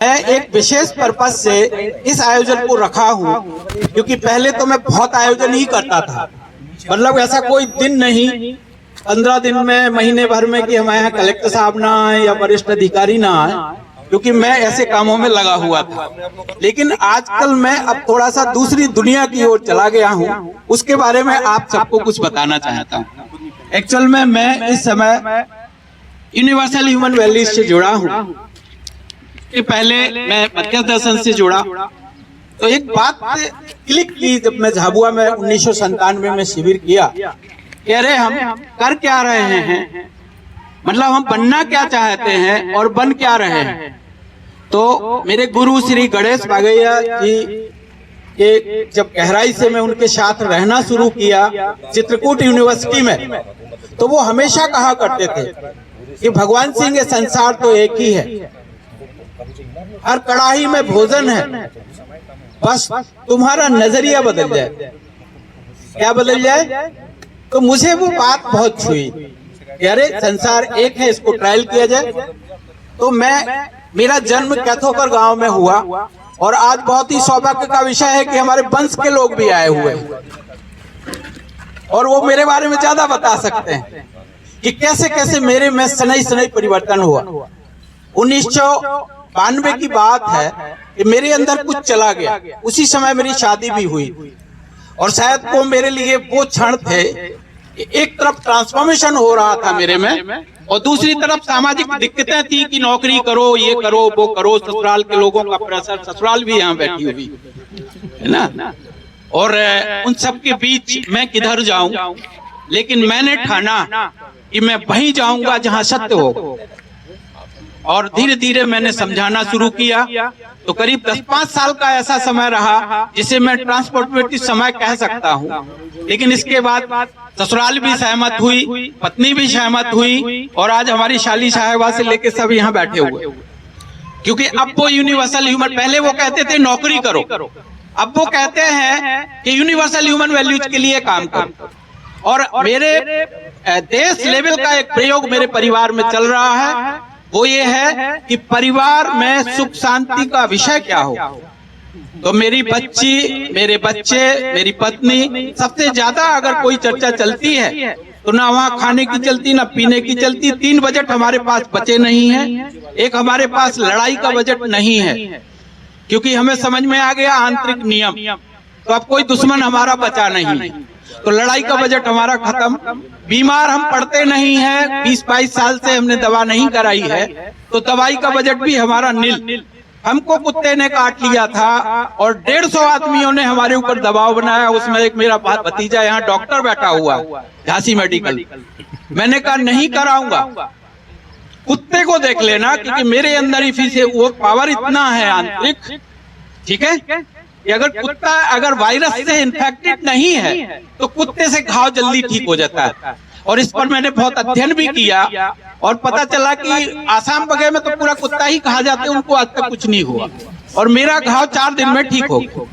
मैं एक विशेष पर्पज से इस आयोजन को रखा हूँ, क्योंकि पहले तो मैं बहुत आयोजन ही करता था। मतलब ऐसा कोई दिन नहीं 15 दिन में, महीने भर में कि हमारे यहाँ कलेक्टर साहब ना आए या वरिष्ठ अधिकारी ना आए, क्योंकि मैं ऐसे कामों में लगा हुआ था। लेकिन आजकल मैं अब थोड़ा सा दूसरी दुनिया की ओर चला गया हूँ, उसके बारे में आप सबको कुछ बताना चाहता हूँ। एक्चुअल में मैं इस समय यूनिवर्सल ह्यूमन वैल्यूज से जुड़ा हूँ कि पहले मैं मध्य दर्शन से जुड़ा, तो एक बात क्लिक की जब मैं झाबुआ में 1997 में शिविर किया। कह रहे हम कर क्या रहे हैं, मतलब हम बनना क्या चाहते हैं और बन क्या रहे हैं। तो मेरे गुरु श्री गणेश बागैया जी के जब गहराई से मैं उनके साथ रहना शुरू किया चित्रकूट यूनिवर्सिटी में, तो वो हमेशा कहा करते थे कि भगवान सिंह ये संसार तो एक ही है, हर कड़ाही में भोजन है, बस तुम्हारा नजरिया बदल जाए। क्या बदल जाए? तो मुझे वो बात बहुत छुई। अरे संसार एक है, इसको ट्रायल किया जाए। तो मेरा जन्म कैथोकर गांव में हुआ, और आज बहुत ही सौभाग्य का विषय है कि हमारे वंश के लोग भी आए हुए हैं, और वो मेरे बारे में ज्यादा बता सकते हैं कि कैसे कैसे मेरे में सनई सनई परिवर्तन हुआ। 1992 की बात है कि मेरे अंदर कुछ चला गया। उसी समय मेरी शादी भी हुई, और शायद वो मेरे लिए वो क्षण थे कि एक तरफ ट्रांसफॉर्मेशन हो रहा था मेरे में, और दूसरी तरफ सामाजिक दिक्कतें थी कि नौकरी करो, ये करो, वो करो, ससुराल के लोगों का प्रेशर, ससुराल भी यहाँ बैठी हुई है ना, और उन सब के बीच मैं किधर जाऊं। लेकिन मैंने ठाना कि मैं वहीं जाऊंगा जहां सत्य हो, और धीरे धीरे मैंने समझाना शुरू किया। तो करीब 10-5 साल का ऐसा समय रहा जिसे मैं ट्रांसफॉर्मेटिव समय कह सकता हूँ। लेकिन इसके बाद ससुराल भी सहमत हुई, पत्नी भी सहमत हुई, और आज हमारी शाली साहिबा से लेके सब यहाँ बैठे हुए, क्योंकि अब वो यूनिवर्सल ह्यूमन, पहले वो कहते थे नौकरी करो, अब वो कहते हैं कि यूनिवर्सल ह्यूमन वैल्यूज के लिए काम करो। और मेरे देश लेवल का एक प्रयोग मेरे परिवार में चल रहा है, वो ये है कि परिवार में सुख शांति का विषय क्या हो। तो मेरी बच्ची, मेरे बच्चे, मेरी पत्नी, सबसे ज्यादा अगर कोई चर्चा चलती है तो ना वहाँ खाने की चलती, ना पीने की चलती। 3 बजट हमारे पास बचे नहीं है। एक हमारे पास लड़ाई का बजट नहीं है, क्योंकि हमें समझ में आ गया आंतरिक नियम, तो अब कोई दुश्मन हमारा बचा नहीं। तो लड़ाई का बजट हमारा खत्म। बीमार हम पड़ते नहीं है, 20-22 साल से हमने दवा नहीं कराई है, तो दवाई का बजट भी हमारा नील। हमको कुत्ते ने काट लिया था, और 150 आदमियों ने हमारे ऊपर दबाव बनाया। उसमें एक मेरा भतीजा यहाँ डॉक्टर बैठा हुआ है, झांसी मेडिकल। मैंने कहा नहीं कराऊंगा, कुत्ते को देख लेना, क्योंकि मेरे अंदर ही फिर से वो पावर इतना है आंतरिक, ठीक है, कि अगर कुत्ता अगर वायरस से इन्फेक्टेड नहीं है तो कुत्ते से घाव जल्दी ठीक हो जाता है। और इस पर मैंने बहुत अध्ययन भी किया, और पता चला कि आसाम वगैरह में तो पूरा कुत्ता ही कहा जाते हैं, उनको आज तक कुछ नहीं हुआ, और मेरा घाव 4 दिन में ठीक हो गया।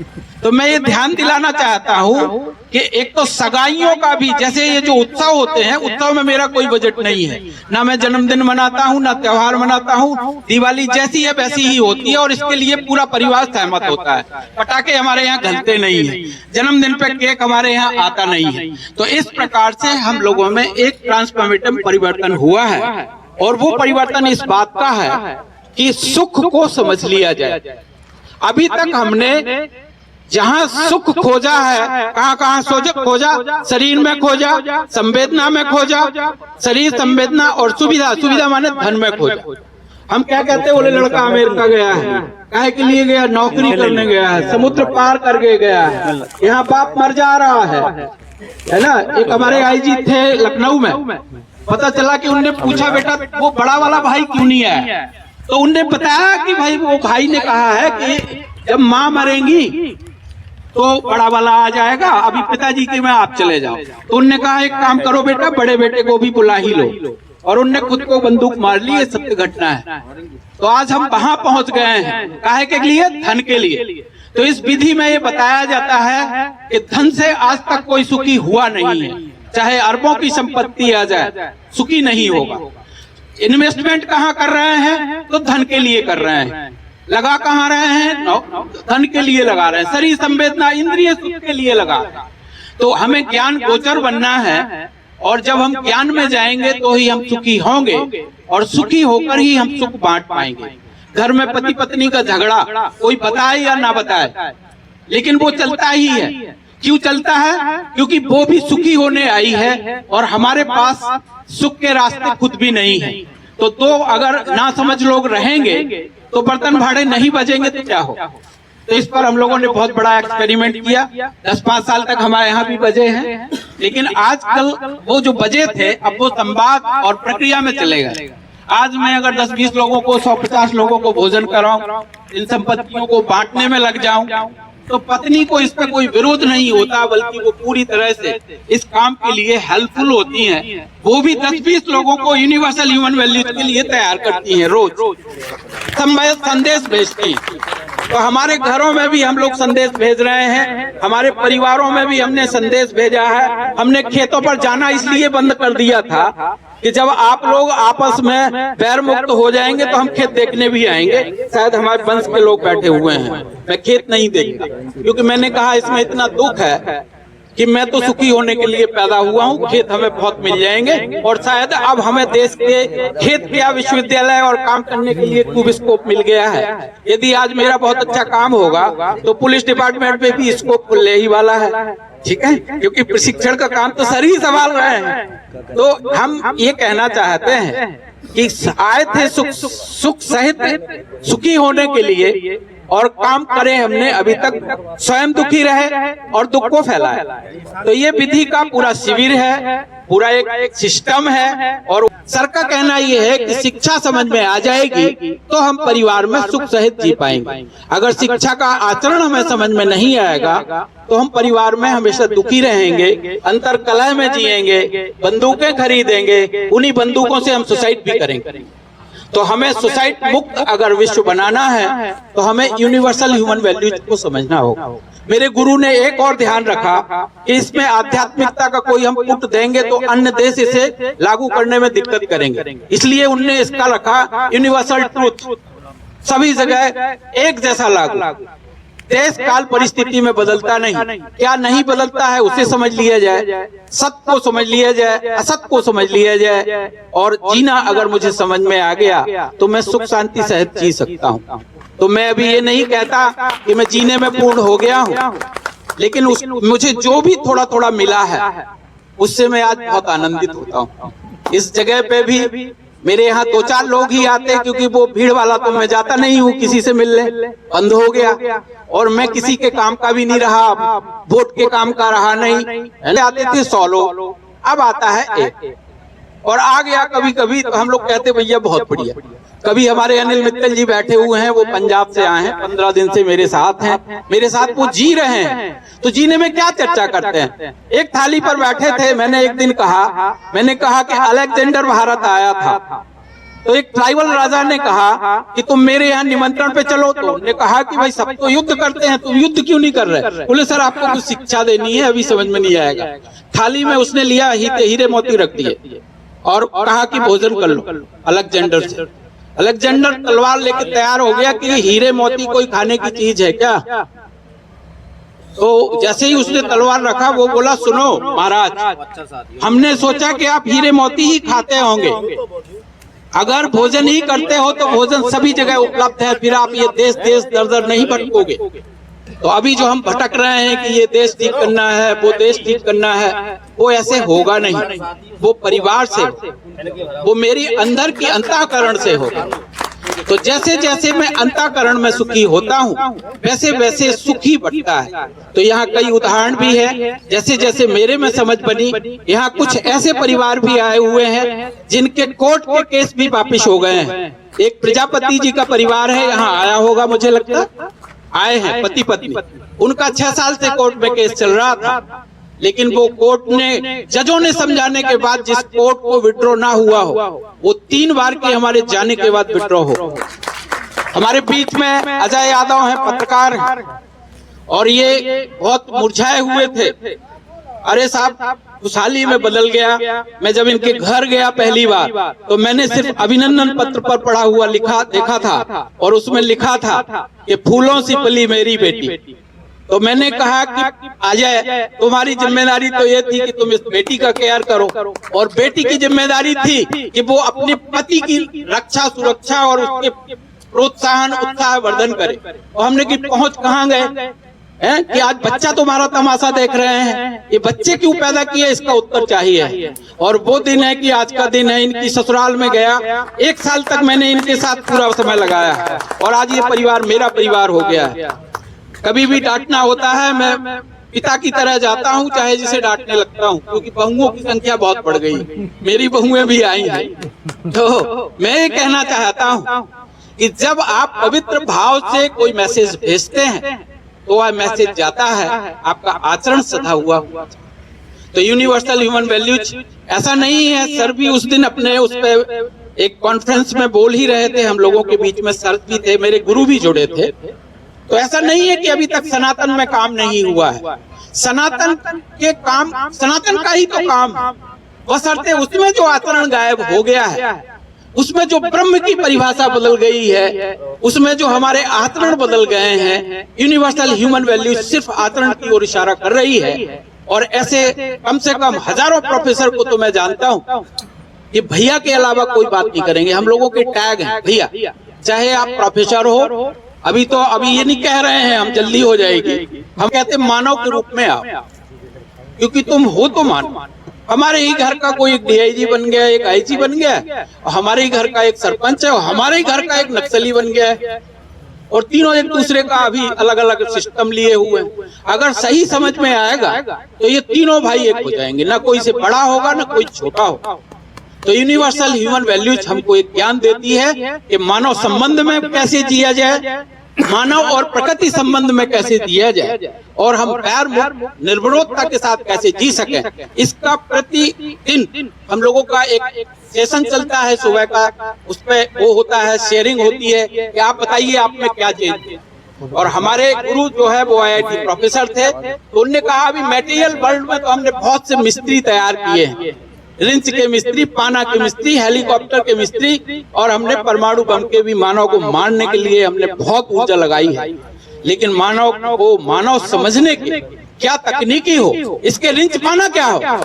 तो मैं ये ध्यान दिलाना चाहता हूँ कि एक तो सगाइयों का भी, जैसे ये जो उत्सव होते हैं, उत्सव में मेरा कोई बजट नहीं है, ना मैं जन्मदिन मनाता हूँ, ना त्योहार मनाता हूँ। दिवाली जैसी है वैसी ही होती है, और इसके लिए पूरा परिवार सहमत होता है। पटाखे हमारे यहाँ घलते नहीं है, जन्मदिन पे केक हमारे यहाँ आता नहीं है। तो इस प्रकार से हम लोगों में एक ट्रांसफॉर्मेटिव परिवर्तन हुआ है, और वो परिवर्तन इस बात का है कि सुख को समझ लिया जाए। अभी तक हमने जहाँ सुख खोजा है, कहाँ खोजा, शरीर में खोजा, संवेदना में खोजा, शरीर, संवेदना और सुविधा माने धन में खोजा। हम क्या कहते हैं, बोले लड़का अमेरिका गया है, काहे के लिए गया, नौकरी करने गया है, समुद्र पार करके गया है, यहाँ बाप मर जा रहा है ना। एक हमारे आईजी थे लखनऊ में, पता चला कि उनने पूछा बेटा वो बड़ा वाला भाई क्यों नहीं आया, तो उनने बताया कि भाई वो भाई ने कहा है कि जब माँ मरेंगी तो बड़ा वाला आ जाएगा, अभी पिताजी के में आप चले जाओ। तो उनने कहा एक काम करो बेटा, बड़े बेटे को भी बुला ही लो, और उनने खुद को बंदूक मार ली। ये सत्य घटना है। तो आज हम वहां पहुंच गए हैं, काहे के लिए, धन के लिए। तो इस विधि में ये बताया जाता है कि धन से आज तक कोई सुखी हुआ नहीं है, चाहे अरबों की संपत्ति आ जाए, सुखी नहीं होगा। इन्वेस्टमेंट कहाँ कर रहे हैं, तो धन के लिए कर रहे हैं। लगा कहाँ रहे हैं? धन के लिए लगा रहे हैं, शरीर संवेदना इंद्रिय सुख के लिए लगा रहे हैं। तो हमें ज्ञान गोचर बनना है, और जब हम ज्ञान में जाएंगे तो ही हम सुखी होंगे, और सुखी होकर ही हम सुख बांट पाएंगे। घर में पति पत्नी का झगड़ा कोई बताए या ना बताए, लेकिन वो चलता ही है। क्यों चलता है? क्योंकि वो भी सुखी होने आई है और हमारे पास सुख के रास्ते खुद भी नहीं है। तो दो अगर ना समझ लोग रहेंगे तो बर्तन भाड़े नहीं बजेंगे तो क्या हो। तो इस पर हम लोगों ने बहुत बड़ा एक्सपेरिमेंट किया। 10-5 साल तक हमारे यहाँ भी बजे हैं, लेकिन आजकल वो जो बजे थे अब वो संवाद और प्रक्रिया में चले गए। आज मैं अगर 10-20 लोगों को 100-50 लोगों को भोजन कराऊं, इन संपत्तियों को बांटने में लग जाऊं, तो पत्नी को इस पर कोई विरोध नहीं होता, बल्कि वो पूरी तरह से इस काम के लिए हेल्पफुल होती हैं। वो भी 10-20 लोगों को यूनिवर्सल ह्यूमन वैल्यूज के लिए तैयार करती हैं, रोज संदेश भेजती हैं। तो हमारे घरों में भी हम लोग संदेश भेज रहे हैं, हमारे परिवारों में भी हमने संदेश भेजा है। हमने खेतों पर जाना इसलिए बंद कर दिया था कि जब आप लोग आपस में बैर मुक्त हो जाएंगे तो हम खेत देखने भी आएंगे। शायद हमारे वंश के लोग बैठे हुए हैं, मैं खेत नहीं देखता, क्योंकि मैंने कहा इसमें इतना दुख है कि मैं तो सुखी होने के लिए पैदा हुआ हूँ, खेत हमें बहुत मिल जाएंगे, और शायद अब हमें देश के खेत या विश्वविद्यालय और काम करने के लिए खूब स्कोप मिल गया है। यदि आज मेरा बहुत अच्छा काम होगा तो पुलिस डिपार्टमेंट में भी स्कोप खुलने ही वाला है, ठीक है, क्योंकि प्रशिक्षण का काम तो सर ही संभाल रहे हैं। तो हम ये कहना चाहते हैं कि आए थे सुख सहित सुखी होने के लिए, और काम करें हमने अभी तक, स्वयं दुखी रहे और दुख को फैलाए। तो ये विधि का पूरा शिविर है, पूरा एक सिस्टम है। और सर का कहना ये है कि शिक्षा समझ में आ जाएगी तो हम परिवार में सुख सहित जी पाएंगे। अगर शिक्षा का आचरण हमें समझ में नहीं आएगा तो हम परिवार में हमेशा दुखी रहेंगे, अंतर कलह में जिएंगे, बंदूकें खरीदेंगे, उन्हीं बंदूकों से हम सुसाइड भी करेंगे। तो हमें सुसाइड मुक्त अगर विश्व बनाना है तो हमें यूनिवर्सल ह्यूमन वैल्यूज को समझना होगा। मेरे गुरु ने एक और ध्यान रखा कि इसमें आध्यात्मिकता का कोई हम पुट देंगे तो अन्य देश इसे लागू करने में दिक्कत करेंगे, इसलिए उनने इसका रखा यूनिवर्सल ट्रूथ, सभी जगह एक जैसा लागू। देश काल परिस्थिति में बदलता नहीं, क्या नहीं बदलता है उसे समझ लिया जाए, सत्य को समझ लिया जाए, असत्य को समझ लिया जाए, और जीना अगर मुझे समझ में आ गया तो मैं सुख शांति सहित जी सकता हूँ। तो मैं अभी ये नहीं कहता कि मैं जीने में पूर्ण हो गया हूँ, लेकिन मुझे जो भी थोड़ा थोड़ा मिला है उससे मैं आज बहुत आनंदित होता हूँ। इस जगह पे भी मेरे यहाँ 2-4 लोग ही आते हैं, क्योंकि वो भीड़ वाला तो मैं जाता नहीं हूँ किसी से मिलने, बंद हो गया। और मैं किसी के काम का भी नहीं रहा, वोट के काम का रहा नहीं। आते थे 100 लोग, अब आता है 1, और आ गया कभी कभी तो हम लोग कहते भैया बहुत बढ़िया। कभी हमारे अनिल मित्तल जी बैठे हुए हैं, वो पंजाब से आए हैं, 15 दिन से मेरे साथ हैं, मेरे साथ वो जी रहे हैं। तो जीने में क्या चर्चा करते हैं, एक थाली पर बैठे थे। मैंने एक दिन कहा कि अलेक्जेंडर भारत आया था, तो एक ट्राइबल राजा ने कहा कि तुम मेरे यहाँ निमंत्रण पे चलो। तो उन्होंने कहा कि भाई सब तो युद्ध करते हैं, तुम युद्ध क्यों नहीं कर रहे? बोले सर आपको कुछ शिक्षा देनी है, अभी समझ में नहीं आएगा। थाली में उसने लिया हीरे मोती रख दिए और कहा कि भोजन कर लो अलेक्जेंडर से। अलेक्जेंडर तलवार लेके तैयार हो गया कि हीरे मोती कोई खाने की चीज है क्या? तो जैसे ही उसने तलवार रखा वो बोला सुनो महाराज, हमने सोचा कि आप हीरे मोती ही खाते होंगे, अगर भोजन ही करते हो तो भोजन सभी जगह उपलब्ध है, फिर आप ये देश दर नहीं भटकोगे। तो अभी जो हम भटक रहे हैं कि ये देश ठीक करना है, वो देश ठीक करना है, वो ऐसे होगा नहीं। वो परिवार से, वो मेरी अंदर की अंतःकरण से होगा। तो जैसे जैसे मैं अंतःकरण में सुखी होता हूँ वैसे वैसे सुखी बढ़ता है। तो यहाँ कई उदाहरण भी है, जैसे जैसे मेरे में समझ बनी, यहाँ कुछ ऐसे परिवार भी आए हुए हैं जिनके कोर्ट के केस भी वापिस हो गए हैं। एक प्रजापति जी का परिवार है, यहाँ आया होगा मुझे लगता, आए हैं पति पत्नी, उनका 6 साल से कोर्ट में केस चल रहा था, लेकिन वो कोर्ट ने, जजों ने समझाने के बाद जिस कोर्ट को विड्रॉ ना हुआ हो, वो 3 बार के हमारे जाने के बाद विड्रॉ हो। हमारे बीच में अजय यादव हैं, पत्रकार हैं, और ये बहुत मुरझाए हुए थे। अरे साहब खुशहाली में बदल गया। मैं जब इनके घर गया पहली बार तो मैंने सिर्फ अभिनंदन पत्र पर पढ़ा हुआ देखा था और उसमें लिखा था कि फूलों से पली मेरी बेटी। तो मैंने कहा कि अजय तुम्हारी जिम्मेदारी तो ये थी कि तुम इस बेटी का केयर करो, और बेटी की जिम्मेदारी थी कि वो अपने पति की रक्षा सुरक्षा और उसके प्रोत्साहन उत्साह वर्धन करे। और हमने की पहुंच कहाँ गए हैं कि आज बच्चा तुम्हारा तमाशा देख रहे हैं, ये बच्चे क्यों पैदा किए इसका उत्तर चाहिए। और वो दिन है कि आज का दिन है, इनकी ससुराल में गया, 1 साल तक मैंने इनके साथ पूरा समय लगाया और आज ये परिवार मेरा परिवार हो गया है। कभी भी डांटना होता है मैं पिता की तरह जाता हूँ, चाहे जिसे डांटने लगता हूँ, क्योंकि बहुओं की संख्या बहुत बढ़ गई, मेरी बहुएं भी आई हैं। तो मैं ये कहना चाहता हूँ कि जब आप पवित्र भाव से कोई मैसेज भेजते हैं तो वह मैसेज जाता है, आपका आचरण सधा हुआ। तो यूनिवर्सल ह्यूमन वैल्यूज ऐसा नहीं है। सर भी उस दिन अपने उस पे एक कॉन्फ्रेंस में बोल ही रहे थे, हम लोगों के बीच में सर भी थे, मेरे गुरु भी जुड़े थे। तो ऐसा नहीं है कि अभी तक सनातन में काम नहीं हुआ है। सनातन के काम, सनातन का ही तो काम, बशर्ते उसमें जो आचरण गायब हो गया है, उसमें जो ब्रह्म की परिभाषा बदल गई है, उसमें जो हमारे आचरण बदल गए हैं। यूनिवर्सल ह्यूमन वैल्यूज सिर्फ आचरण की ओर इशारा कर रही है। और ऐसे कम से कम हजारों प्रोफेसर को तो मैं जानता हूँ कि भैया के अलावा कोई बात नहीं करेंगे। हम लोगों के टैग हैं भैया, चाहे आप प्रोफेसर हो, अभी ये नहीं कह रहे हैं हम जल्दी हो जाएगी, हम कहते मानव के रूप में आओ, क्योंकि तुम हो तो मानव। हमारे ही घर का कोई डीआईजी बन गया, एक आईजी बन गया, और हमारे ही घर का एक सरपंच है, और हमारे ही घर का एक नक्सली बन गया है, और तीनों एक दूसरे का अभी अलग अलग सिस्टम लिए हुए हैं। अगर सही समझ में आएगा तो ये तीनों भाई एक हो जाएंगे, ना कोई से बड़ा होगा ना कोई छोटा होगा। तो यूनिवर्सल ह्यूमन वैल्यूज हमको एक ज्ञान देती है कि मानव संबंध में कैसे जिया जाए, मानव और प्रकृति संबंध में कैसे जिया जाए, और हम पैर मुक्त निर्भरता के साथ कैसे जी सकें। इसका प्रतिदिन हम लोगों का एक सेशन चलता है सुबह का, उसपे वो होता है, शेयरिंग होती है कि आप बताइए आप में क्या चेंज। और हमारे गुरु जो है वो IIT प्रोफेसर थे, तो उन्होंने कहा अभी मटेरियल वर्ल्ड में तो हमने बहुत से मिस्त्री तैयार किए हैं, रिंच के मिस्त्री, पाना के मिस्त्री, हेलीकॉप्टर के मिस्त्री, और हमने परमाणु बम के भी मानव को मारने के लिए हमने बहुत ऊर्जा लगाई है। लेकिन मानव को मानव समझने की क्या तकनीकी हो, इसके रिंच पाना क्या हो,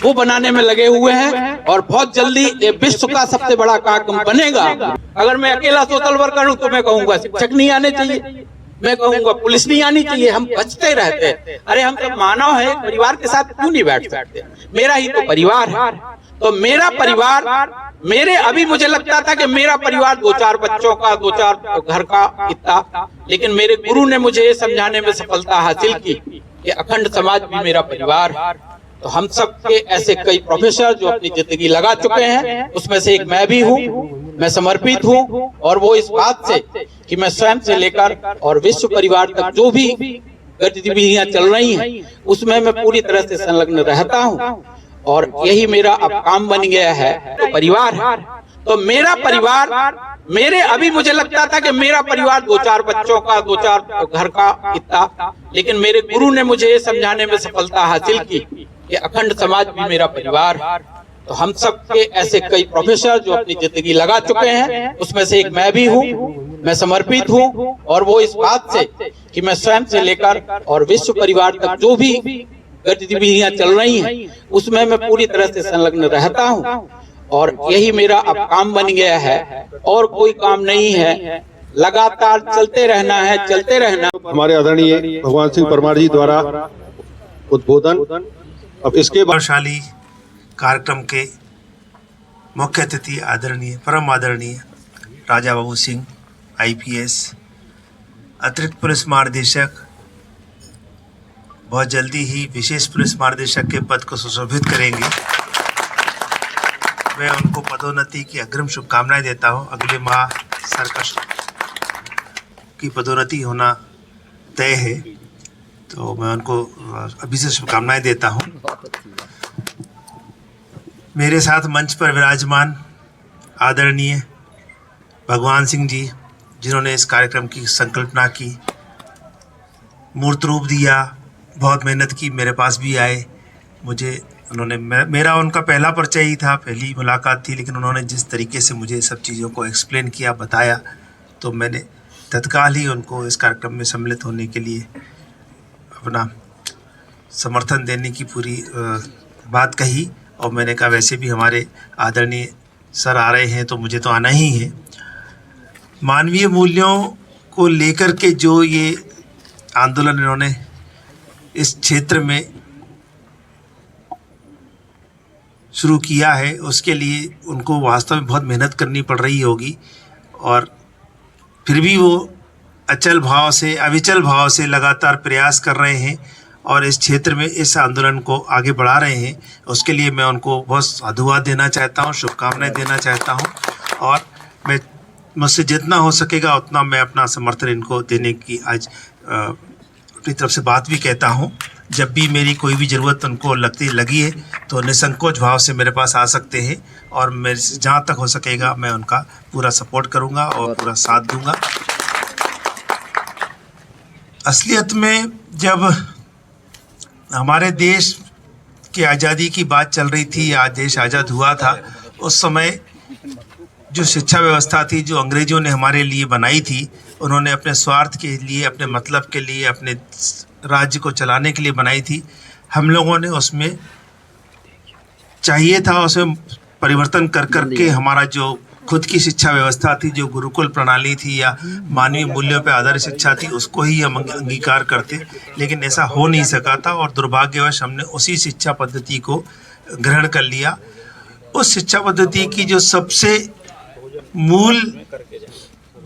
वो बनाने में लगे हुए हैं। और बहुत जल्दी ये विश्व का सबसे बड़ा कार्यक्रम बनेगा। अगर मैं अकेला सोशल वर्कर हूँ तो मैं कहूँगा शिक्षक नहीं आने चाहिए, मैं कहूँगा पुलिस नहीं आनी चाहिए, हम बचते रहते हैं। अरे हम सब मानव है, परिवार के साथ क्यों नहीं बैठ सकते? मेरा ही तो परिवार है। तो मेरा परिवार, मेरे अभी मुझे लगता था कि मेरा परिवार 2-4 बच्चों का, 2-4 घर का इतना, लेकिन मेरे गुरु ने मुझे ये समझाने में सफलता हासिल की कि अखंड समाज भी मेरा परिवार। तो हम सब के ऐसे कई प्रोफेसर जो अपनी जिंदगी लगा चुके हैं, उसमें से एक मैं भी हूँ। मैं समर्पित हूँ, और वो इस बात से कि मैं स्वयं से लेकर और विश्व परिवार तक जो भी गतिविधियां चल रही हैं उसमें मैं पूरी तरह से संलग्न रहता हूँ, और यही मेरा अब काम बन गया है। तो परिवार है, तो मेरा परिवार, मेरे अभी मुझे लगता था कि मेरा परिवार 2-4 बच्चों का, 2-4 घर का इतना, लेकिन मेरे गुरु ने मुझे ये समझाने में सफलता हासिल की कि अखंड समाज भी मेरा परिवार। तो हम सब के ऐसे कई प्रोफेसर जो अपनी जिंदगी लगा चुके हैं, उसमें से एक मैं भी हूँ। मैं समर्पित हूँ, और वो इस बात से कि मैं स्वयं से लेकर और विश्व परिवार तक जो भी गतिविधियां चल रही हैं उसमें मैं पूरी तरह से संलग्न रहता हूँ, और यही मेरा अब काम बन गया है, और कोई काम नहीं है, लगातार चलते रहना है, चलते रहना। हमारे आदरणीय भगवान सिंह परमार जी द्वारा उद्बोधन। अब इसके गौरवशाली कार्यक्रम के मुख्य अतिथि आदरणीय, परम आदरणीय राजा बाबू सिंह IPS, अतिरिक्त पुलिस महानिदेशक, बहुत जल्दी ही विशेष पुलिस महानिदेशक के पद को सुशोभित करेंगे। मैं उनको पदोन्नति की अग्रिम शुभकामनाएं देता हूं। अगले माह सरकश की पदोन्नति होना तय है, तो मैं उनको अभी से शुभकामनाएं देता हूं। मेरे साथ मंच पर विराजमान आदरणीय भगवान सिंह जी, जिन्होंने इस कार्यक्रम की संकल्पना की, मूर्त रूप दिया, बहुत मेहनत की, मेरे पास भी आए, मुझे उन्होंने मेरा उनका पहला परिचय ही था, पहली मुलाकात थी, लेकिन उन्होंने जिस तरीके से मुझे सब चीज़ों को एक्सप्लेन किया, बताया, तो मैंने तत्काल ही उनको इस कार्यक्रम में सम्मिलित होने के लिए अपना समर्थन देने की पूरी बात कही। और मैंने कहा वैसे भी हमारे आदरणीय सर आ रहे हैं तो मुझे तो आना ही है। मानवीय मूल्यों को लेकर के जो ये आंदोलन इन्होंने इस क्षेत्र में शुरू किया है, उसके लिए उनको वास्तव में बहुत मेहनत करनी पड़ रही होगी, और फिर भी वो अविचल भाव से लगातार प्रयास कर रहे हैं और इस क्षेत्र में इस आंदोलन को आगे बढ़ा रहे हैं। उसके लिए मैं उनको बहुत साधुवाद देना चाहता हूँ, शुभकामनाएं देना चाहता हूँ, और मैं मुझसे जितना हो सकेगा उतना मैं अपना समर्थन इनको देने की आज अपनी तरफ से बात भी कहता हूँ। जब भी मेरी कोई भी ज़रूरत उनको लगी है तो निसंकोच भाव से मेरे पास आ सकते हैं, और मेरे जहाँ तक हो सकेगा मैं उनका पूरा सपोर्ट करूँगा और पूरा साथ दूँगा। असलियत में जब हमारे देश की आज़ादी की बात चल रही थी, आज देश आज़ाद हुआ था, उस समय जो शिक्षा व्यवस्था थी जो अंग्रेज़ों ने हमारे लिए बनाई थी, उन्होंने अपने स्वार्थ के लिए, अपने मतलब के लिए, अपने राज्य को चलाने के लिए बनाई थी। हम लोगों ने उसमें चाहिए था उसमें परिवर्तन कर के हमारा जो खुद की शिक्षा व्यवस्था थी, जो गुरुकुल प्रणाली थी या मानवीय मूल्यों पर आधारित शिक्षा थी, उसको ही हम अंगीकार करते, लेकिन ऐसा हो नहीं सका था और दुर्भाग्यवश हमने उसी शिक्षा पद्धति को ग्रहण कर लिया। उस शिक्षा पद्धति की जो सबसे मूल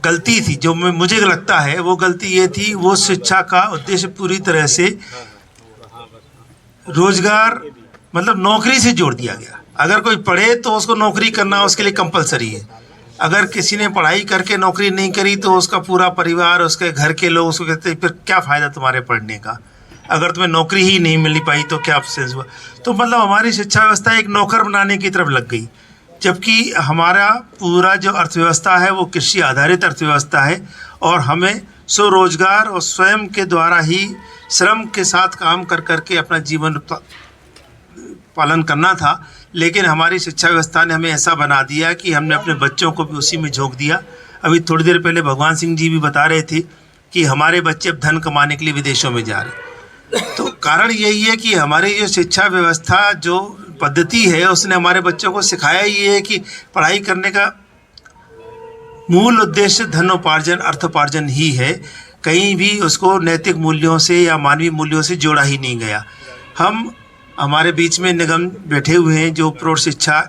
गलती थी, जो मुझे लगता है वो गलती ये थी, वो शिक्षा का उद्देश्य पूरी तरह से रोजगार मतलब नौकरी से जोड़ दिया गया। अगर कोई पढ़े तो उसको नौकरी करना उसके लिए कंपलसरी है। अगर किसी ने पढ़ाई करके नौकरी नहीं करी तो उसका पूरा परिवार, उसके घर के लोग उसको कहते फिर क्या फ़ायदा तुम्हारे पढ़ने का, अगर तुम्हें नौकरी ही नहीं मिल पाई तो क्या सेंस हुआ। तो मतलब हमारी शिक्षा व्यवस्था एक नौकर बनाने की तरफ लग गई, जबकि हमारा पूरा जो अर्थव्यवस्था है वो कृषि आधारित अर्थव्यवस्था है, और हमें स्वरोजगार और स्वयं के द्वारा ही श्रम के साथ काम कर के अपना जीवन पालन करना था। लेकिन हमारी शिक्षा व्यवस्था ने हमें ऐसा बना दिया कि हमने अपने बच्चों को भी उसी में झोंक दिया। अभी थोड़ी देर पहले भगवान सिंह जी भी बता रहे थे कि हमारे बच्चे अब धन कमाने के लिए विदेशों में जा रहे। तो कारण यही है कि हमारी जो शिक्षा व्यवस्था जो पद्धति है उसने हमारे बच्चों को सिखाया ये है कि पढ़ाई करने का मूल उद्देश्य धनोपार्जन, अर्थोपार्जन ही है। कहीं भी उसको नैतिक मूल्यों से या मानवीय मूल्यों से जोड़ा ही नहीं गया। हमारे बीच में निगम बैठे हुए हैं जो प्रौढ़ शिक्षा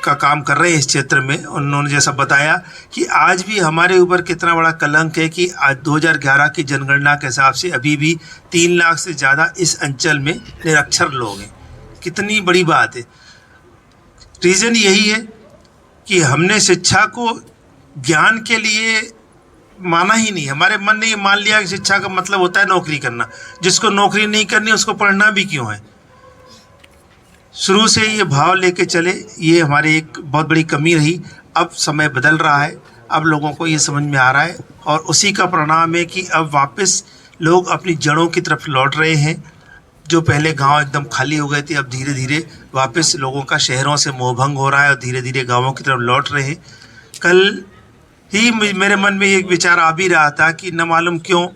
का काम कर रहे हैं इस क्षेत्र में। उन्होंने जैसा बताया कि आज भी हमारे ऊपर कितना बड़ा कलंक है कि आज 2011 की जनगणना के हिसाब से अभी भी 3 लाख से ज़्यादा इस अंचल में निरक्षर लोग हैं। कितनी बड़ी बात है। रीज़न यही है कि हमने शिक्षा को ज्ञान के लिए माना ही नहीं। हमारे मन ने ये मान लिया कि शिक्षा का मतलब होता है नौकरी करना। जिसको नौकरी नहीं करनी उसको पढ़ना भी क्यों है। शुरू से ये भाव लेके चले, ये हमारी एक बहुत बड़ी कमी रही। अब समय बदल रहा है, अब लोगों को ये समझ में आ रहा है, और उसी का परिणाम है कि अब वापस लोग अपनी जड़ों की तरफ लौट रहे हैं। जो पहले गांव एकदम खाली हो गए थे, अब धीरे धीरे वापस लोगों का शहरों से मोहभंग हो रहा है और धीरे धीरे गांवों की तरफ लौट रहे हैं। कल ही मेरे मन में एक विचार आ भी रहा था कि न मालूम क्यों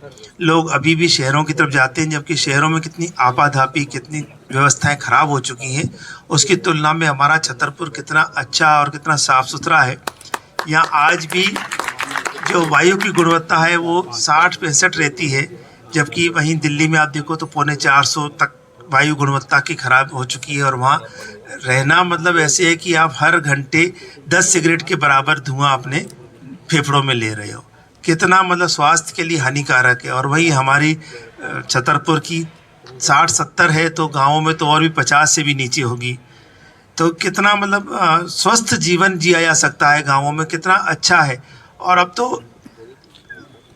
लोग अभी भी शहरों की तरफ जाते हैं, जबकि शहरों में कितनी आपाधापी, कितनी व्यवस्थाएं खराब हो चुकी हैं। उसकी तुलना में हमारा छतरपुर कितना अच्छा और कितना साफ़ सुथरा है। यहाँ आज भी जो वायु की गुणवत्ता है वो 60-65 रहती है, जबकि वहीं दिल्ली में आप देखो तो 450 तक वायु गुणवत्ता की खराब हो चुकी है। और वहाँ रहना मतलब ऐसे है कि आप हर घंटे 10 सिगरेट के बराबर धुआं अपने फेफड़ों में ले रहे हो। कितना मतलब स्वास्थ्य के लिए हानिकारक है। और वही हमारी छतरपुर की 60-70 है, तो गाँवों में तो और भी 50 से भी नीचे होगी। तो कितना मतलब स्वस्थ जीवन जिया जा सकता है गाँवों में, कितना अच्छा है। और अब तो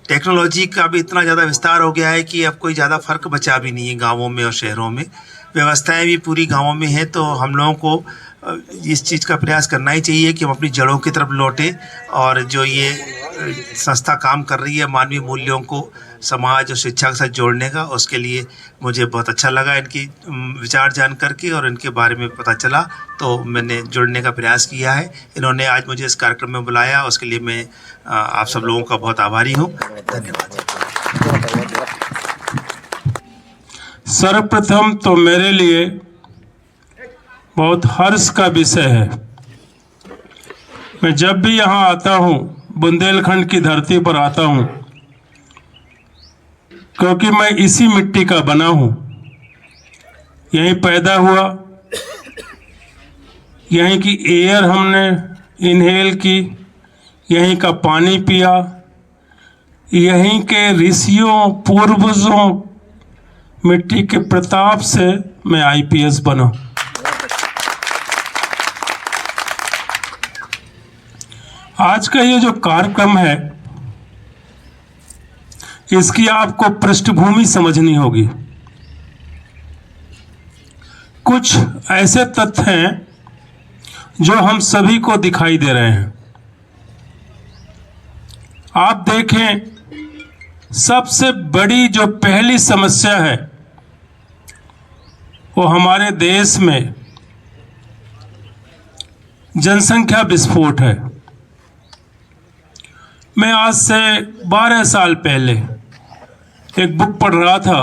टेक्नोलॉजी का भी इतना ज़्यादा विस्तार हो गया है कि अब कोई ज़्यादा फ़र्क बचा भी नहीं है गाँवों में और शहरों में। व्यवस्थाएं भी पूरी गाँवों में हैं, तो हम लोगों को इस चीज़ का प्रयास करना ही चाहिए कि हम अपनी जड़ों की तरफ लौटें और जो ये संस्था काम कर रही है मानवीय मूल्यों को समाज और शिक्षा के साथ जोड़ने का, उसके लिए मुझे बहुत अच्छा लगा इनकी विचार जान करके और इनके बारे में पता चला, तो मैंने जुड़ने का प्रयास किया है। इन्होंने आज मुझे इस कार्यक्रम में बुलाया, उसके लिए मैं आप सब लोगों का बहुत आभारी हूँ। धन्यवाद। सर्वप्रथम तो मेरे लिए बहुत हर्ष का विषय है। मैं जब भी यहाँ आता हूँ, बुंदेलखंड की धरती पर आता हूँ, क्योंकि मैं इसी मिट्टी का बना हूँ, यहीं पैदा हुआ, यहीं की एयर हमने इनहेल की, यहीं का पानी पिया, यहीं के ऋषियों पूर्वजों मिट्टी के प्रताप से मैं आईपीएस बना। आज का ये जो कार्यक्रम है, इसकी आपको पृष्ठभूमि समझनी होगी। कुछ ऐसे तथ्य हैं जो हम सभी को दिखाई दे रहे हैं। आप देखें, सबसे बड़ी जो पहली समस्या है वो हमारे देश में जनसंख्या विस्फोट है। मैं आज से 12 साल पहले एक बुक पढ़ रहा था,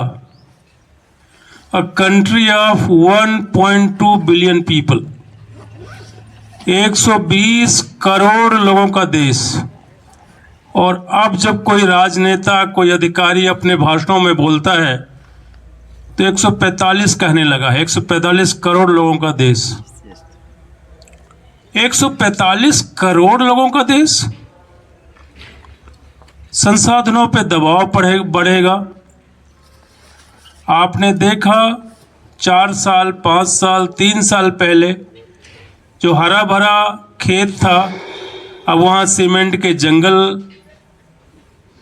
a country of 1.2 billion people, 120 crore लोगों का देश। और अब जब कोई राजनेता, कोई अधिकारी अपने भाषणों में बोलता है तो 145 कहने लगा है। 145 करोड़ लोगों का देश, 145 करोड़ लोगों का देश। संसाधनों पे दबाव बढ़ेगा। आपने देखा 4 साल, 5 साल, 3 साल पहले जो हरा भरा खेत था, अब वहाँ सीमेंट के जंगल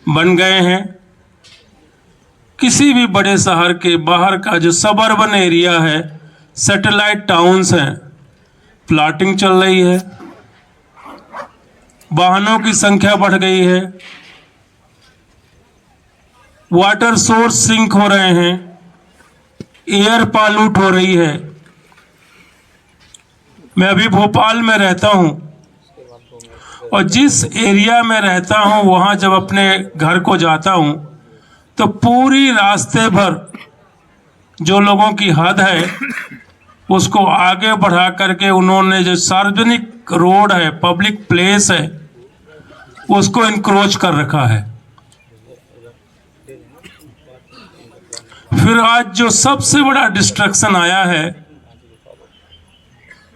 बन गए हैं। किसी भी बड़े शहर के बाहर का जो सबअर्बन एरिया है, सैटेलाइट टाउन्स हैं, प्लॉटिंग चल रही है, वाहनों की संख्या बढ़ गई है, वाटर सोर्स सिंक हो रहे हैं, एयर पॉल्यूट हो रही है। मैं अभी भोपाल में रहता हूं और जिस एरिया में रहता हूं वहां जब अपने घर को जाता हूं तो पूरी रास्ते भर जो लोगों की हद है उसको आगे बढ़ा करके उन्होंने जो सार्वजनिक रोड है, पब्लिक प्लेस है, उसको इंक्रोच कर रखा है। फिर आज जो सबसे बड़ा डिस्ट्रक्शन आया है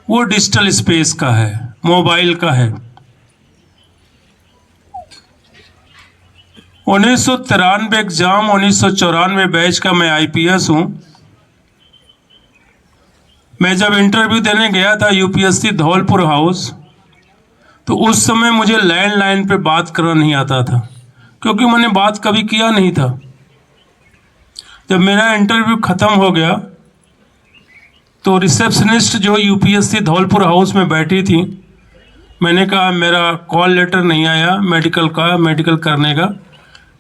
वो डिजिटल स्पेस का है, मोबाइल का है। 1993 एग्जाम, 1994 बैच का मैं आईपीएस हूं। मैं जब इंटरव्यू देने गया था यूपीएससी धौलपुर हाउस, तो उस समय मुझे लैंडलाइन पे बात करना नहीं आता था, क्योंकि मैंने बात कभी किया नहीं था। जब मेरा इंटरव्यू ख़त्म हो गया तो रिसेप्शनिस्ट जो यूपीएससी धौलपुर हाउस में बैठी थी, मैंने कहा मेरा कॉल लेटर नहीं आया मेडिकल करने का।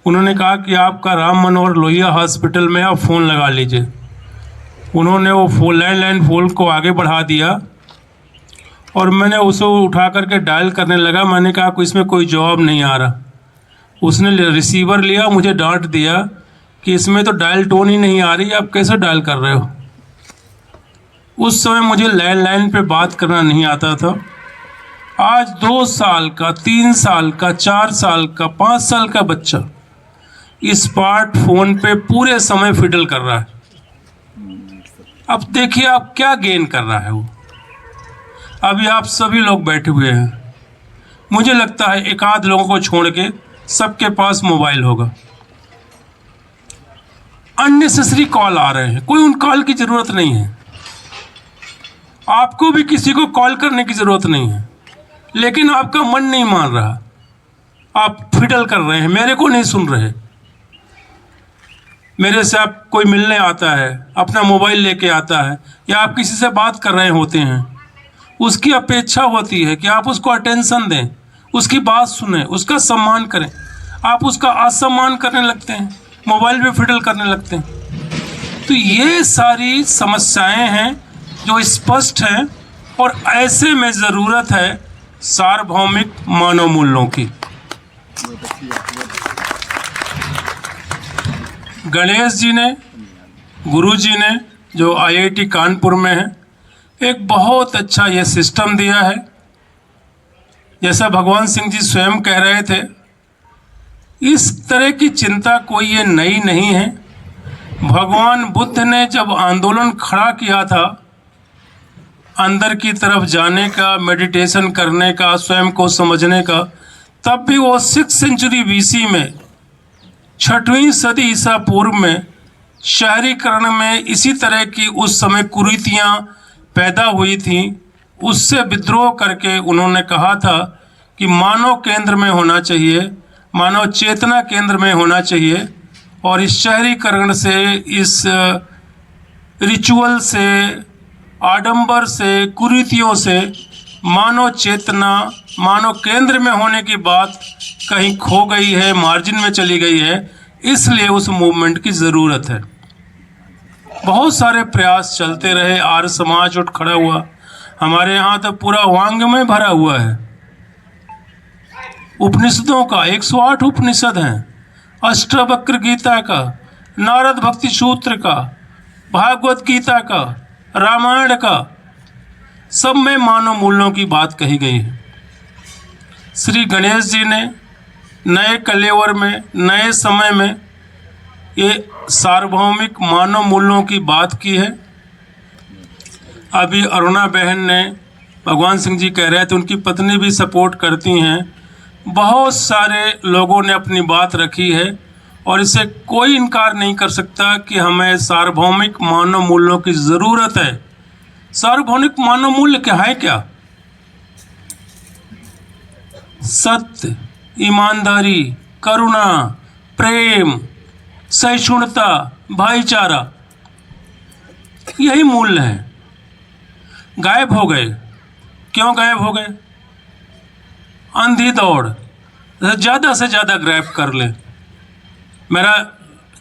उन्होंने कहा कि आपका राम मनोहर लोहिया हॉस्पिटल में आप फ़ोन लगा लीजिए। उन्होंने वो लैंडलाइन फ़ोन को आगे बढ़ा दिया और मैंने उसे उठा करके डायल करने लगा। मैंने कहा कि इसमें कोई जवाब नहीं आ रहा। उसने रिसीवर लिया, मुझे डांट दिया कि इसमें तो डायल टोन ही नहीं आ रही, आप कैसे डायल कर रहे हो। उस समय मुझे लैंडलाइन पे बात करना नहीं आता था। आज 2 साल का, 3 साल का, 4 साल का, 5 साल का बच्चा स्मार्टफोन पे पूरे समय फिडल कर रहा है। अब देखिए आप क्या गेन कर रहा है वो। अभी आप सभी लोग बैठे हुए हैं, मुझे लगता है एक आध लोगों को छोड़ के सबके पास मोबाइल होगा। अननेसेसरी कॉल आ रहे हैं, कोई उन कॉल की ज़रूरत नहीं है। आपको भी किसी को कॉल करने की ज़रूरत नहीं है, लेकिन आपका मन नहीं मान रहा, आप फिडल कर रहे हैं, मेरे को नहीं सुन रहे। मेरे से आप कोई मिलने आता है, अपना मोबाइल लेके आता है, या आप किसी से बात कर रहे होते हैं, उसकी अपेक्षा होती है कि आप उसको अटेंशन दें, उसकी बात सुने, उसका सम्मान करें। आप उसका असम्मान करने लगते हैं, मोबाइल पे फिडल करने लगते हैं। तो ये सारी समस्याएं हैं जो स्पष्ट हैं, और ऐसे में ज़रूरत है सार्वभौमिक मानव मूल्यों की। गणेश जी ने, गुरु जी ने, जो IIT कानपुर में है, एक बहुत अच्छा ये सिस्टम दिया है। जैसा भगवान सिंह जी स्वयं कह रहे थे, इस तरह की चिंता कोई ये नई नहीं है। भगवान बुद्ध ने जब आंदोलन खड़ा किया था अंदर की तरफ जाने का, मेडिटेशन करने का, स्वयं को समझने का, तब भी वो 6th सेंचुरी BC में, 6वीं सदी ईसा पूर्व में शहरीकरण में इसी तरह की उस समय कुरीतियाँ पैदा हुई थी। उससे विद्रोह करके उन्होंने कहा था कि मानव केंद्र में होना चाहिए, मानव चेतना केंद्र में होना चाहिए, और इस शहरीकरण से, इस रिचुअल से, आडंबर से, कुरीतियों से मानव चेतना, मानव केंद्र में होने की बात कहीं खो गई है, मार्जिन में चली गई है। इसलिए उस मूवमेंट की ज़रूरत है। बहुत सारे प्रयास चलते रहे, आर्य समाज उठ खड़ा हुआ। हमारे यहाँ तो पूरा वांग्मय भरा हुआ है उपनिषदों का। 108 उपनिषद हैं, अष्टावक्र गीता का, नारद भक्ति सूत्र का, भागवत गीता का, रामायण का, सब में मानव मूल्यों की बात कही गई है। श्री गणेश जी ने नए कलेवर में, नए समय में ये सार्वभौमिक मानव मूल्यों की बात की है। अभी अरुणा बहन ने, भगवान सिंह जी कह रहे थे, उनकी पत्नी भी सपोर्ट करती हैं। बहुत सारे लोगों ने अपनी बात रखी है, और इसे कोई इनकार नहीं कर सकता कि हमें सार्वभौमिक मानव मूल्यों की ज़रूरत है। सार्वभौमिक मानव मूल्य क्या है? क्या सत्य, ईमानदारी, करुणा, प्रेम, सहिष्णुता, भाईचारा, यही मूल्य हैं। गायब हो गए। क्यों गायब हो गए? अंधी दौड़, ज़्यादा से ज़्यादा ग्रैब कर ले। मेरा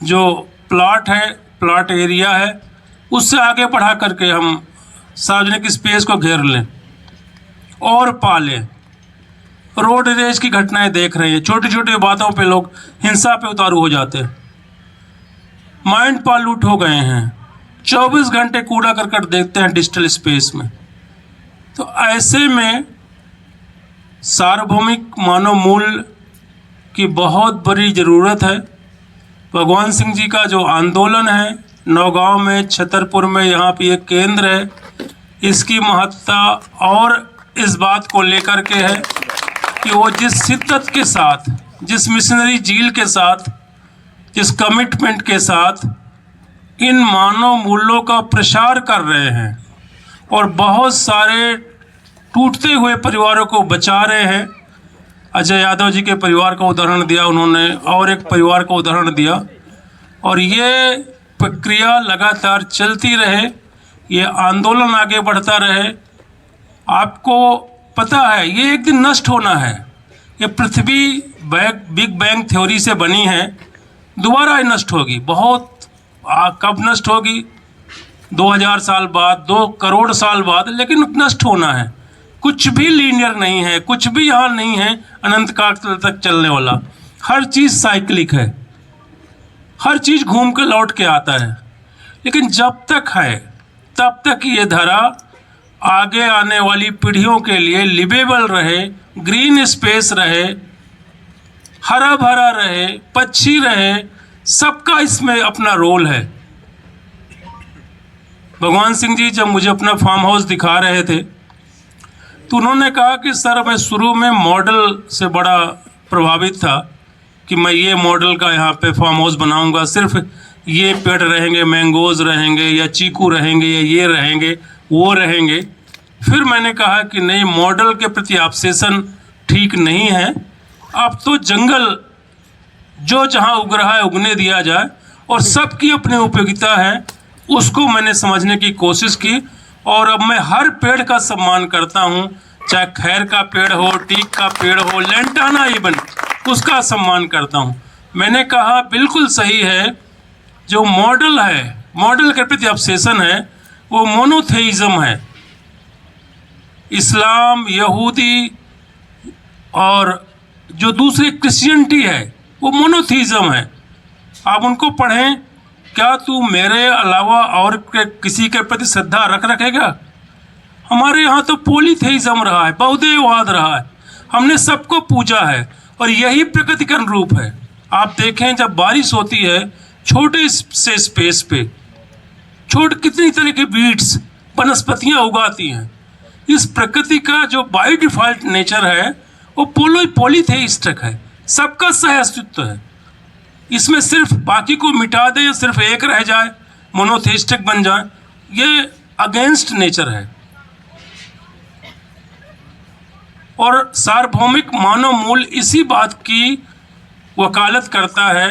जो प्लॉट है, प्लॉट एरिया है, उससे आगे बढ़ा करके हम सार्वजनिक स्पेस को घेर लें और पालें। रोड रेज की घटनाएं देख रहे हैं, छोटी छोटी बातों पे लोग हिंसा पे उतारू हो जाते हैं। माइंड पॉल्यूट हो गए हैं, 24 घंटे कूड़ा करकट देखते हैं डिजिटल स्पेस में। तो ऐसे में सार्वभौमिक मानव मूल्य की बहुत बड़ी ज़रूरत है। भगवान सिंह जी का जो आंदोलन है, नौगांव में, छतरपुर में, यहाँ पे एक केंद्र है, इसकी महत्ता और इस बात को लेकर के है कि वो जिस शिद्दत के साथ, जिस मिशनरी जील के साथ, जिस कमिटमेंट के साथ इन मानव मूल्यों का प्रसार कर रहे हैं और बहुत सारे टूटते हुए परिवारों को बचा रहे हैं। अजय यादव जी के परिवार का उदाहरण दिया उन्होंने, और एक परिवार का उदाहरण दिया, और ये प्रक्रिया लगातार चलती रहे, ये आंदोलन आगे बढ़ता रहे। आपको पता है ये एक दिन नष्ट होना है। ये पृथ्वी बिग बैंग थ्योरी से बनी है, दोबारा ये नष्ट होगी। बहुत कब नष्ट होगी? 2000 साल बाद, 2 करोड़ साल बाद, लेकिन नष्ट होना है। कुछ भी लीनियर नहीं है, कुछ भी यहाँ नहीं है अनंत काल तक चलने वाला। हर चीज़ साइक्लिक है, हर चीज़ घूम के लौट के आता है। लेकिन जब तक है तब तक ये धरा आगे आने वाली पीढ़ियों के लिए लिवेबल रहे, ग्रीन स्पेस रहे, हरा भरा रहे, पक्षी रहे, सबका इसमें अपना रोल है। भगवान सिंह जी जब मुझे अपना फार्म हाउस दिखा रहे थे तो उन्होंने कहा कि सर मैं शुरू में मॉडल से बड़ा प्रभावित था कि मैं ये मॉडल का यहाँ पे फार्म हाउस बनाऊँगा, सिर्फ ये पेड़ रहेंगे, मैंगोज़ रहेंगे या चीकू रहेंगे या ये रहेंगे वो रहेंगे। फिर मैंने कहा कि नहीं, मॉडल के प्रति ऑब्सेशन ठीक नहीं है। अब तो जंगल जो जहाँ उग रहा है उगने दिया जाए, और सबकी अपनी उपयोगिता है, उसको मैंने समझने की कोशिश की। और अब मैं हर पेड़ का सम्मान करता हूँ, चाहे खैर का पेड़ हो, टीक का पेड़ हो, लेंटाना इवन, उसका सम्मान करता हूँ। मैंने कहा बिल्कुल सही है, जो मॉडल है, मॉडल के प्रति ऑब्सेशन है, वो मोनोथेइज्म है। इस्लाम, यहूदी और जो दूसरी क्रिश्चियनिटी है वो मोनोथेइज्म है। आप उनको पढ़ें, क्या तू मेरे अलावा और किसी के प्रति श्रद्धा रखेगा? हमारे यहाँ तो पॉलीथेइज्म रहा है, बहुदेववाद रहा है, हमने सबको पूजा है और यही प्रकृति का रूप है। आप देखें, जब बारिश होती है छोटे से स्पेस पे कितनी तरह के बीड्स, वनस्पतियाँ उगाती हैं। इस प्रकृति का जो बाय डिफॉल्ट नेचर है वो पॉलीथेइस्टिक है, सबका सह अस्तित्व है। इसमें सिर्फ बाकी को मिटा दे या सिर्फ एक रह जाए, मोनोथेइस्टिक बन जाए, ये अगेंस्ट नेचर है। और सार्वभौमिक मानव मूल इसी बात की वकालत करता है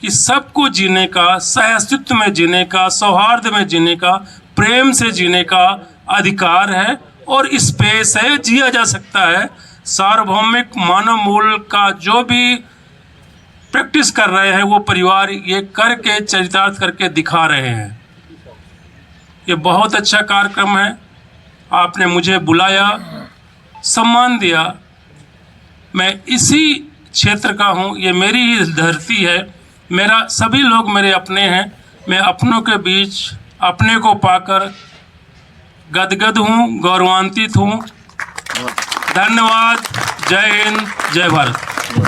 कि सबको जीने का, सह अस्तित्व में जीने का, सौहार्द में जीने का, प्रेम से जीने का अधिकार है और स्पेस है, जिया जा सकता है। सार्वभौमिक मानव मूल का जो भी प्रैक्टिस कर रहे हैं वो परिवार ये करके, चरितार्थ करके दिखा रहे हैं। ये बहुत अच्छा कार्यक्रम है, आपने मुझे बुलाया, सम्मान दिया। मैं इसी क्षेत्र का हूँ, ये मेरी ही धरती है, मेरा सभी लोग मेरे अपने हैं। मैं अपनों के बीच अपने को पाकर गदगद हूँ, गौरवान्वित हूँ। धन्यवाद। जय हिंद, जय भारत।